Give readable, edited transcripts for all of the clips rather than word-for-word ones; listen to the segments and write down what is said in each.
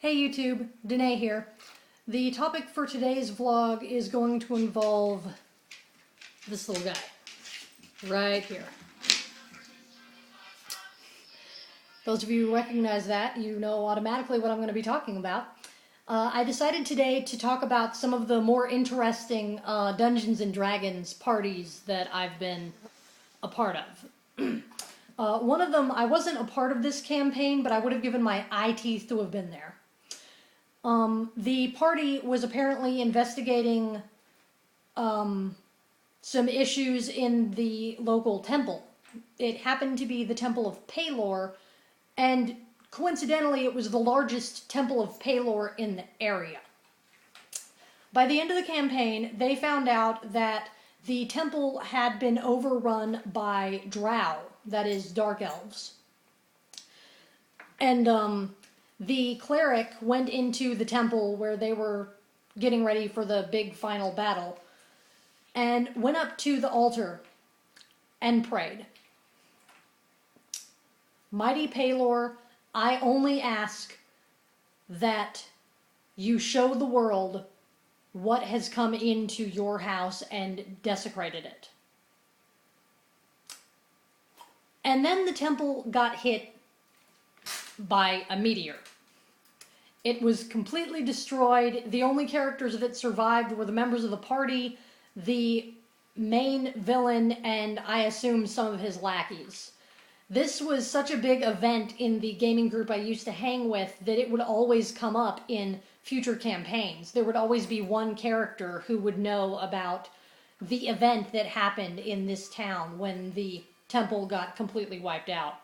Hey YouTube, Danae here. The topic for today's vlog is going to involve this little guy, right here. Those of you who recognize that, you know automatically what I'm going to be talking about. I decided today to talk about some of the more interesting Dungeons & Dragons parties that I've been a part of. One of them, I wasn't a part of this campaign, but I would have given my eye teeth to have been there. The party was apparently investigating some issues in the local temple. It happened to be the Temple of Pelor, and coincidentally it was the largest Temple of Pelor in the area. By the end of the campaign, they found out that the temple had been overrun by drow, that is, dark elves. And the cleric went into the temple where they were getting ready for the big final battle and went up to the altar and prayed. Mighty Pelor, I only ask that you show the world what has come into your house and desecrated it. And then the temple got hit by a meteor. It was completely destroyed. The only characters that survived were the members of the party, the main villain, and I assume some of his lackeys. This was such a big event in the gaming group I used to hang with that it would always come up in future campaigns. There would always be one character who would know about the event that happened in this town when the temple got completely wiped out.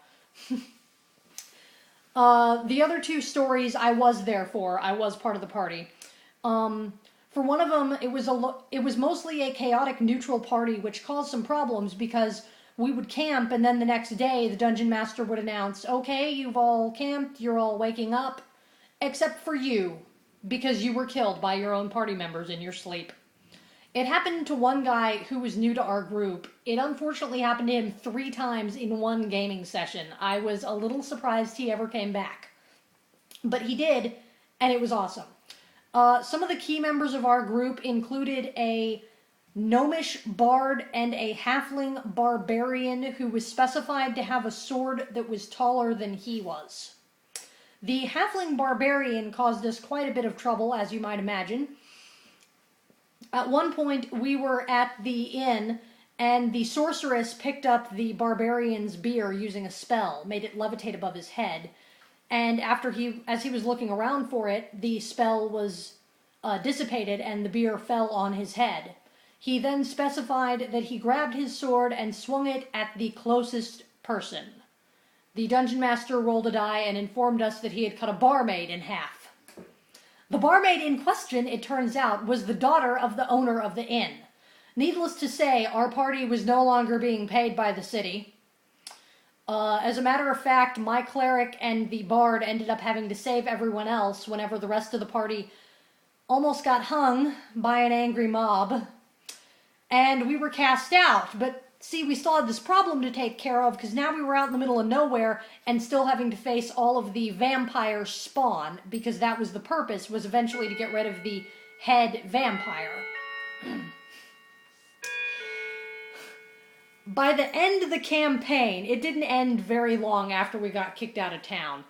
The other two stories I was there for. I was part of the party. For one of them, it was mostly a chaotic neutral party, which caused some problems because we would camp, and then the next day the dungeon master would announce, okay, you've all camped, you're all waking up, except for you, because you were killed by your own party members in your sleep. It happened to one guy who was new to our group. It unfortunately happened to him 3 times in one gaming session. I was a little surprised he ever came back. But he did, and it was awesome. Some of the key members of our group included a gnomish bard and a halfling barbarian who was specified to have a sword that was taller than he was. The halfling barbarian caused us quite a bit of trouble, as you might imagine. At one point, we were at the inn, and the sorceress picked up the barbarian's beer using a spell, made it levitate above his head, and as he was looking around for it, the spell was dissipated and the beer fell on his head. He then specified that he grabbed his sword and swung it at the closest person. The dungeon master rolled a die and informed us that he had cut a barmaid in half. The barmaid in question, it turns out, was the daughter of the owner of the inn. Needless to say, our party was no longer being paid by the city. As a matter of fact, my cleric and the bard ended up having to save everyone else whenever the rest of the party almost got hung by an angry mob. And we were cast out, but see, we still had this problem to take care of because now we were out in the middle of nowhere and still having to face all of the vampire spawn, because that was the purpose, was eventually to get rid of the head vampire. By the end of the campaign, it didn't end very long after we got kicked out of town.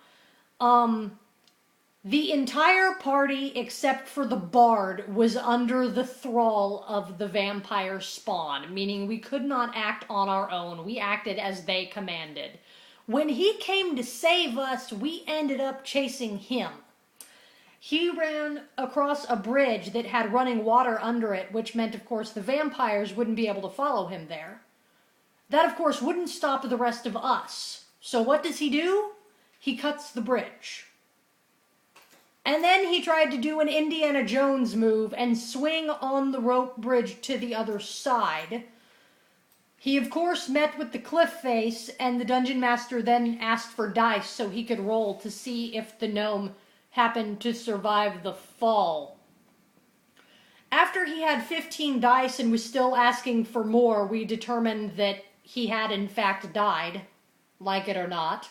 The entire party, except for the bard, was under the thrall of the vampire spawn, meaning we could not act on our own. We acted as they commanded. When he came to save us, we ended up chasing him. He ran across a bridge that had running water under it, which meant, of course, the vampires wouldn't be able to follow him there. That, of course, wouldn't stop the rest of us. So what does he do? He cuts the bridge. And then he tried to do an Indiana Jones move and swing on the rope bridge to the other side. He, of course, met with the cliff face, and the dungeon master then asked for dice so he could roll to see if the gnome happened to survive the fall. After he had 15 dice and was still asking for more, we determined that he had in fact died, like it or not.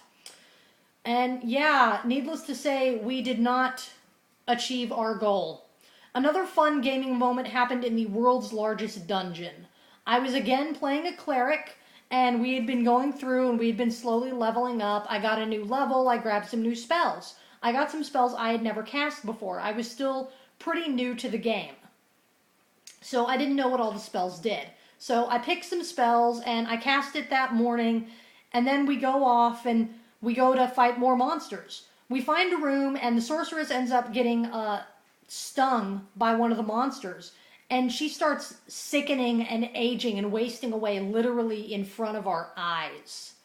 And yeah, needless to say, we did not achieve our goal. Another fun gaming moment happened in the world's largest dungeon. I was again playing a cleric, and we had been going through and we had been slowly leveling up. I got a new level, I grabbed some new spells. I got some spells I had never cast before. I was still pretty new to the game. So I didn't know what all the spells did. So I picked some spells and I cast it that morning, and then we go off and we go to fight more monsters. We find a room and the sorceress ends up getting stung by one of the monsters, and she starts sickening and aging and wasting away literally in front of our eyes.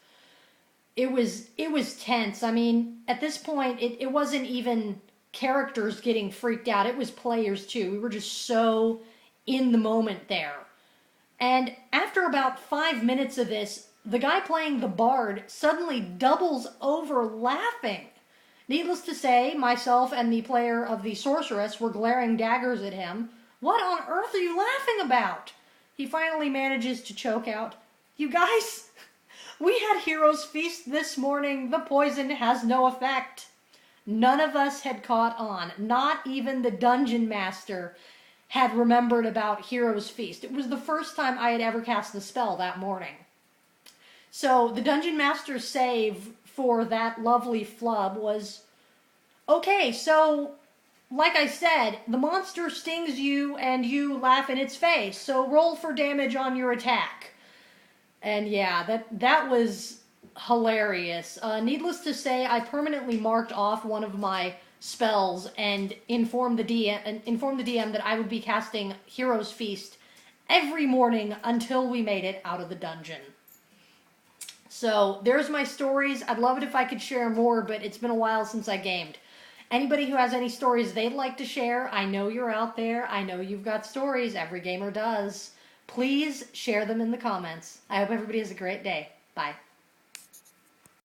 It was tense. I mean, at this point it wasn't even characters getting freaked out. It was players too. We were just so in the moment there. And after about 5 minutes of this, the guy playing the bard suddenly doubles over laughing. Needless to say, myself and the player of the sorceress were glaring daggers at him. What on earth are you laughing about? He finally manages to choke out, "You guys, we had Hero's Feast this morning. The poison has no effect." None of us had caught on. Not even the dungeon master had remembered about Hero's Feast. It was the first time I had ever cast the spell that morning. So the dungeon master's save for that lovely flub was, okay, so like I said, the monster stings you and you laugh in its face, so roll for damage on your attack. And yeah, that was hilarious. Needless to say, I permanently marked off one of my spells and informed the DM that I would be casting Hero's Feast every morning until we made it out of the dungeon. So there's my stories. I'd love it if I could share more, but it's been a while since I gamed. Anybody who has any stories they'd like to share, I know you're out there. I know you've got stories. Every gamer does. Please share them in the comments. I hope everybody has a great day. Bye.